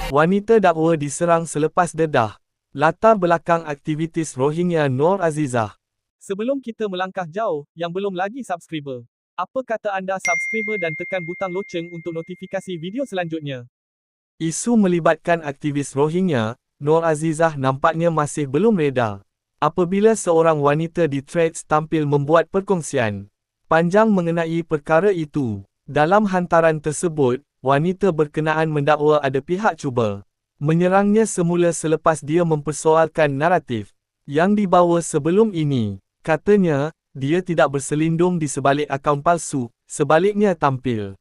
Wanita dakwa diserang selepas dedah. Latar belakang aktivitis Rohingya Noor Azizah. Sebelum kita melangkah jauh, yang belum lagi subscriber, apa kata anda subscriber dan tekan butang loceng untuk notifikasi video selanjutnya? Isu melibatkan aktivis Rohingya, Noor Azizah nampaknya masih belum reda. Apabila seorang wanita di Threads tampil membuat perkongsian panjang mengenai perkara itu. Dalam hantaran tersebut, wanita berkenaan mendakwa ada pihak cuba menyerangnya semula selepas dia mempersoalkan naratif yang dibawa sebelum ini. Katanya, dia tidak berselindung di sebalik akaun palsu, sebaliknya tampil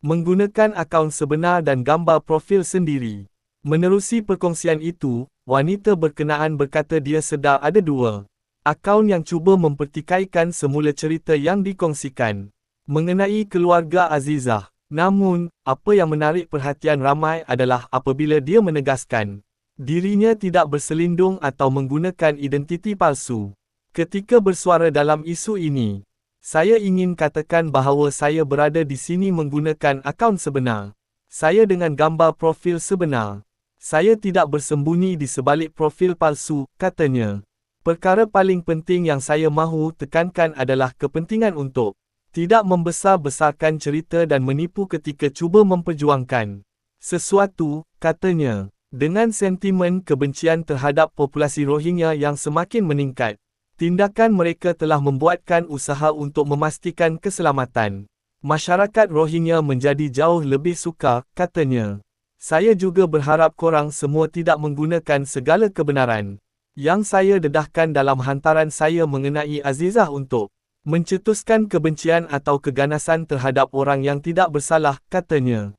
menggunakan akaun sebenar dan gambar profil sendiri. Menerusi perkongsian itu, wanita berkenaan berkata dia sedar ada dua akaun yang cuba mempertikaikan semula cerita yang dikongsikan mengenai keluarga Azizah. Namun, apa yang menarik perhatian ramai adalah apabila dia menegaskan dirinya tidak berselindung atau menggunakan identiti palsu. Ketika bersuara dalam isu ini, saya ingin katakan bahawa saya berada di sini menggunakan akaun sebenar. Saya dengan gambar profil sebenar. Saya tidak bersembunyi di sebalik profil palsu, katanya. Perkara paling penting yang saya mahu tekankan adalah kepentingan untuk tidak membesar-besarkan cerita dan menipu ketika cuba memperjuangkan sesuatu, katanya. Dengan sentimen kebencian terhadap populasi Rohingya yang semakin meningkat, tindakan mereka telah membuatkan usaha untuk memastikan keselamatan masyarakat Rohingya menjadi jauh lebih sukar, katanya. Saya juga berharap korang semua tidak menggunakan segala kebenaran yang saya dedahkan dalam hantaran saya mengenai Azizah untuk mencetuskan kebencian atau keganasan terhadap orang yang tidak bersalah, katanya.